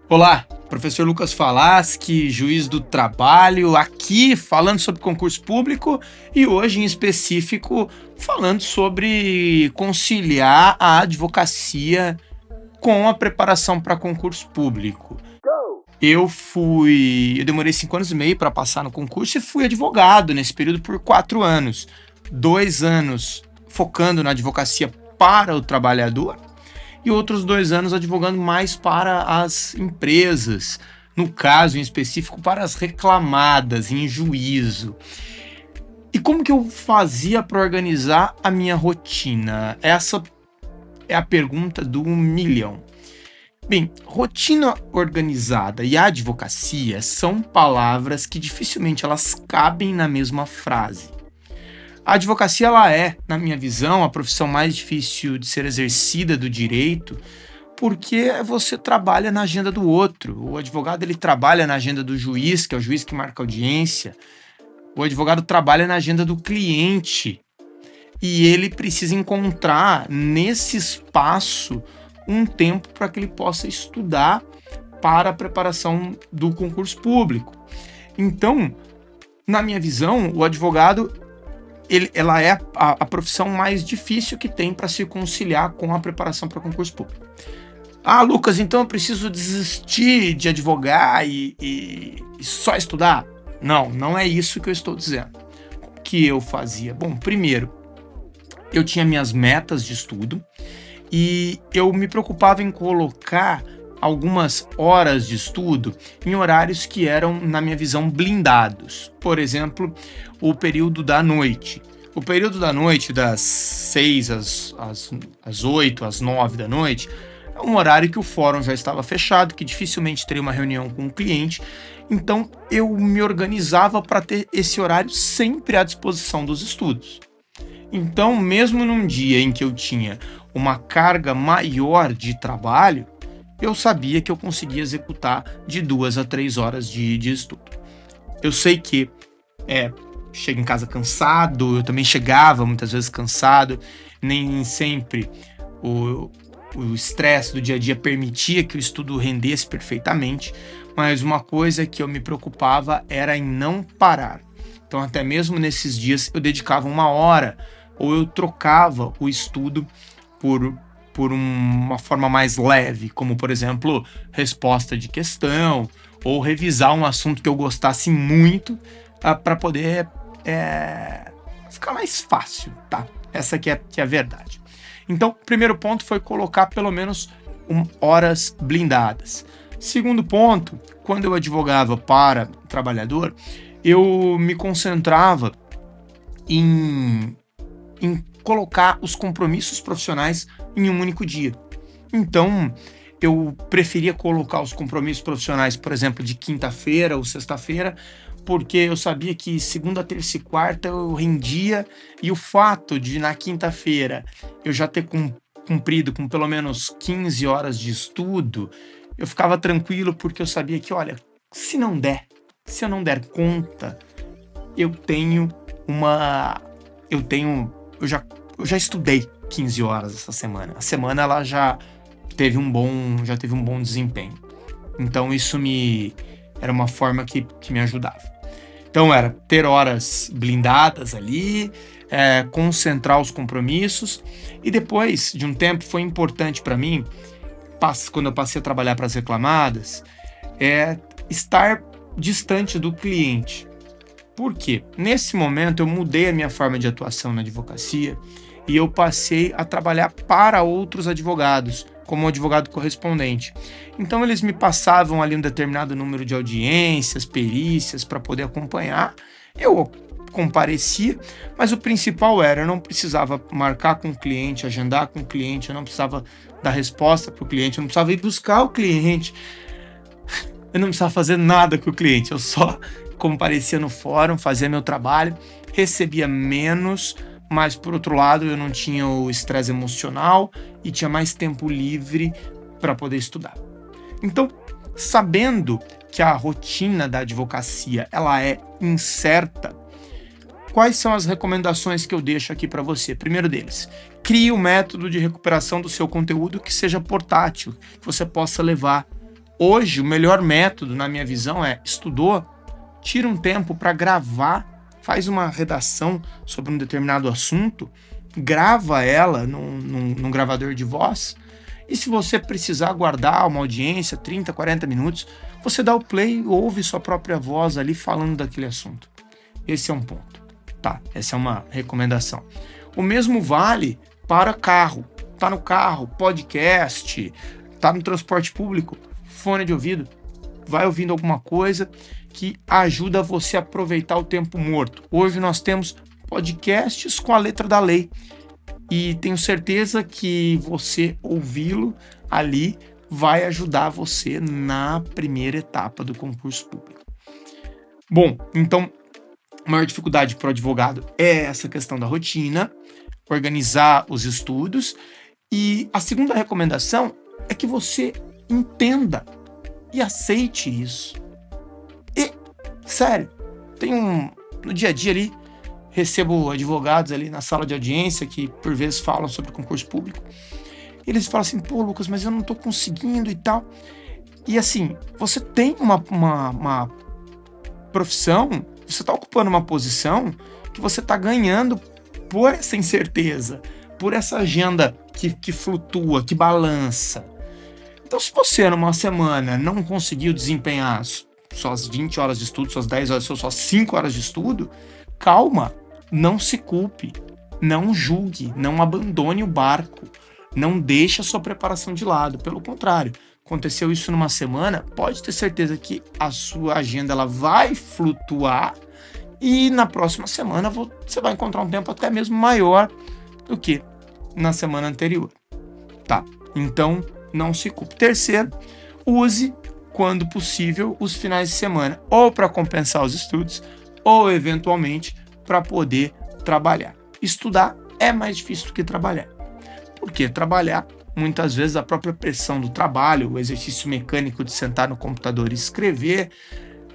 Olá, professor Lucas Falaschi, juiz do trabalho, aqui falando sobre concurso público e hoje em específico falando sobre conciliar a advocacia com a preparação para concurso público. Eu demorei 5 anos e meio para passar no concurso e fui advogado nesse período por 4 anos. 2 anos focando na advocacia para o trabalhador e outros 2 anos advogando mais para as empresas, no caso em específico para as reclamadas em juízo. E como que eu fazia para organizar a minha rotina? Essa é a pergunta do 1 milhão. Bem, rotina organizada e advocacia são palavras que dificilmente elas cabem na mesma frase. A advocacia ela é, na minha visão, a profissão mais difícil de ser exercida do direito, porque você trabalha na agenda do outro. O advogado ele trabalha na agenda do juiz, que é o juiz que marca a audiência. O advogado trabalha na agenda do cliente e ele precisa encontrar nesse espaço um tempo para que ele possa estudar para a preparação do concurso público. Então, na minha visão, o advogado ela é a profissão mais difícil que tem para se conciliar com a preparação para concurso público. Ah, Lucas, então eu preciso desistir de advogar e só estudar? Não, não é isso que eu estou dizendo. O que eu fazia? Bom, primeiro, eu tinha minhas metas de estudo e eu me preocupava em colocar algumas horas de estudo em horários que eram, na minha visão, blindados. Por exemplo, o período da noite. O período da noite, das 6 às 8, às 9 da noite, é um horário que o fórum já estava fechado, que dificilmente teria uma reunião com o cliente. Então, eu me organizava para ter esse horário sempre à disposição dos estudos. Então, mesmo num dia em que eu tinha uma carga maior de trabalho, eu sabia que eu conseguia executar de 2 a 3 horas de estudo. Eu sei que chego em casa cansado, eu também chegava muitas vezes cansado, nem sempre o estresse do dia a dia permitia que o estudo rendesse perfeitamente, mas uma coisa que eu me preocupava era em não parar. Então, até mesmo nesses dias, eu dedicava 1 hora ou eu trocava o estudo por uma forma mais leve, como, por exemplo, resposta de questão ou revisar um assunto que eu gostasse muito para poder ficar mais fácil, tá? Essa que é a verdade. Então, o primeiro ponto foi colocar pelo menos horas blindadas. Segundo ponto, quando eu advogava para trabalhador, eu me concentrava em colocar os compromissos profissionais em um único dia. Então, eu preferia colocar os compromissos profissionais, por exemplo, de quinta-feira ou sexta-feira, porque eu sabia que segunda, terça e quarta eu rendia, e o fato de na quinta-feira eu já ter cumprido com pelo menos 15 horas de estudo, eu ficava tranquilo porque eu sabia que, olha, se eu não der conta, eu já estudei 15 horas essa semana. A semana ela já teve um bom desempenho. Então isso era uma forma que me ajudava. Então era ter horas blindadas ali, concentrar os compromissos, e depois de um tempo foi importante para mim, quando eu passei a trabalhar para as reclamadas, estar distante do cliente. Por quê? Nesse momento eu mudei a minha forma de atuação na advocacia e eu passei a trabalhar para outros advogados, como advogado correspondente. Então eles me passavam ali um determinado número de audiências, perícias para poder acompanhar. Eu comparecia, mas o principal eu não precisava marcar com o cliente, agendar com o cliente, eu não precisava dar resposta para o cliente, eu não precisava ir buscar o cliente, eu não precisava fazer nada com o cliente, eu só comparecia no fórum, fazia meu trabalho, recebia menos, mas por outro lado eu não tinha o estresse emocional e tinha mais tempo livre para poder estudar. Então, sabendo que a rotina da advocacia ela é incerta, quais são as recomendações que eu deixo aqui para você? Primeiro deles, crie um método de recuperação do seu conteúdo que seja portátil, que você possa levar Hoje, o melhor método, na minha visão, é estudou, tira um tempo para gravar, faz uma redação sobre um determinado assunto, grava ela num gravador de voz, e se você precisar guardar uma audiência, 30, 40 minutos, você dá o play e ouve sua própria voz ali falando daquele assunto. Esse é um ponto, tá? Essa é uma recomendação. O mesmo vale para carro. Tá no carro, podcast, tá no transporte público, fone de ouvido, vai ouvindo alguma coisa que ajuda você a aproveitar o tempo morto. Hoje nós temos podcasts com a letra da lei e tenho certeza que você ouvi-lo ali vai ajudar você na primeira etapa do concurso público. Bom, então, a maior dificuldade para o advogado é essa questão da rotina, organizar os estudos. E a segunda recomendação é que você entenda e aceite isso. E, sério, no dia a dia ali, recebo advogados ali na sala de audiência que por vezes falam sobre concurso público. Eles falam assim, pô, Lucas, mas eu não tô conseguindo e tal. E assim, você tem uma profissão, você tá ocupando uma posição que você tá ganhando por essa incerteza, por essa agenda que flutua, que balança. Então, se você numa semana não conseguiu desempenhar suas 20 horas de estudo, suas 10 horas, suas 5 horas de estudo, calma, não se culpe, não julgue, não abandone o barco, não deixe a sua preparação de lado. Pelo contrário, aconteceu isso numa semana, pode ter certeza que a sua agenda ela vai flutuar e na próxima semana você vai encontrar um tempo até mesmo maior do que na semana anterior. Tá, então não se culpe. Terceiro, use, quando possível, os finais de semana, ou para compensar os estudos, ou eventualmente para poder trabalhar. Estudar é mais difícil do que trabalhar. Porque trabalhar, muitas vezes, a própria pressão do trabalho, o exercício mecânico de sentar no computador e escrever,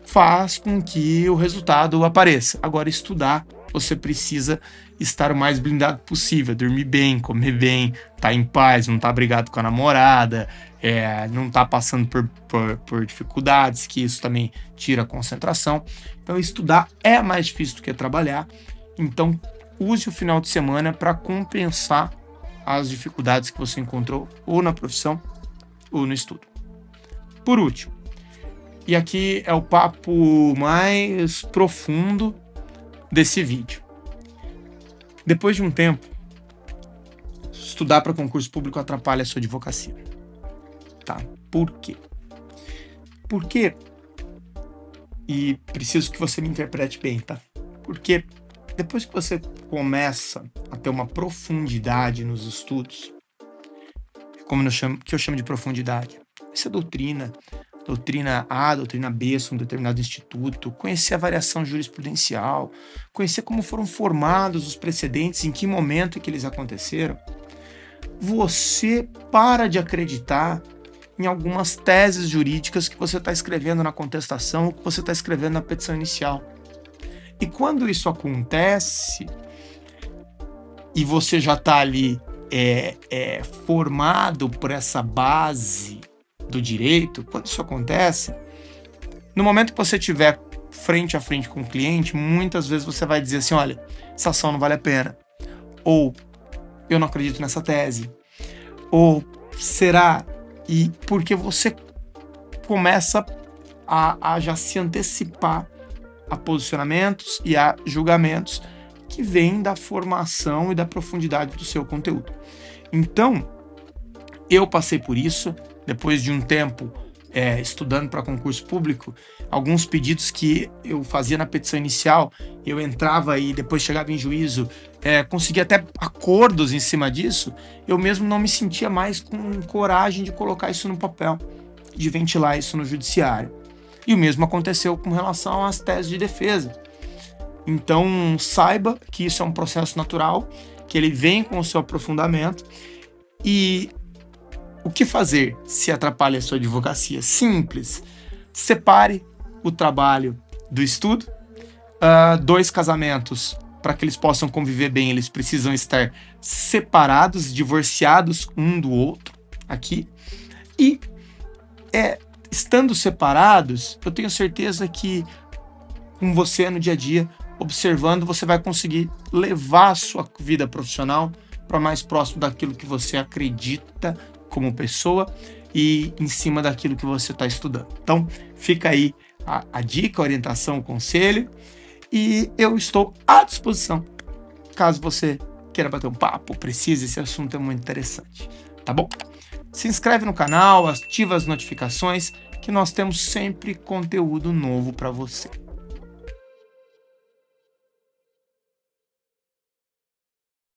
faz com que o resultado apareça. Agora, estudar, você precisa estar o mais blindado possível, dormir bem, comer bem, estar em paz, não estar brigado com a namorada, não estar passando por dificuldades, que isso também tira a concentração. Então, estudar é mais difícil do que trabalhar. Então, use o final de semana para compensar as dificuldades que você encontrou ou na profissão ou no estudo. Por último, e aqui é o papo mais profundo desse vídeo. Depois de um tempo, estudar para concurso público atrapalha a sua advocacia. Tá? Por quê? Porque, e preciso que você me interprete bem, tá? Porque depois que você começa a ter uma profundidade nos estudos, que eu chamo de profundidade, isso é doutrina A, doutrina B sobre um determinado instituto, conhecer a variação jurisprudencial, conhecer como foram formados os precedentes, em que momento que eles aconteceram, você para de acreditar em algumas teses jurídicas que você está escrevendo na contestação ou que você está escrevendo na petição inicial. E quando isso acontece, e você já está ali formado por essa base do direito, quando isso acontece, no momento que você estiver frente a frente com o cliente, muitas vezes você vai dizer assim, olha, essa ação não vale a pena, ou eu não acredito nessa tese, ou será? E porque você começa a já se antecipar a posicionamentos e a julgamentos que vêm da formação e da profundidade do seu conteúdo. Então, eu passei por isso, depois de um tempo estudando para concurso público, alguns pedidos que eu fazia na petição inicial, eu entrava e depois chegava em juízo, conseguia até acordos em cima disso, eu mesmo não me sentia mais com coragem de colocar isso no papel, de ventilar isso no judiciário. E o mesmo aconteceu com relação às teses de defesa. Então, saiba que isso é um processo natural, que ele vem com o seu aprofundamento. E o que fazer se atrapalha a sua advocacia? Simples. Separe o trabalho do estudo. 2 casamentos, para que eles possam conviver bem, eles precisam estar separados, divorciados um do outro aqui. E estando separados, eu tenho certeza que com você no dia a dia, observando, você vai conseguir levar a sua vida profissional para mais próximo daquilo que você acredita como pessoa e em cima daquilo que você está estudando. Então, fica aí a dica, a orientação, o conselho, e eu estou à disposição caso você queira bater um papo, precise, esse assunto é muito interessante, tá bom? Se inscreve no canal, ativa as notificações, que nós temos sempre conteúdo novo para você.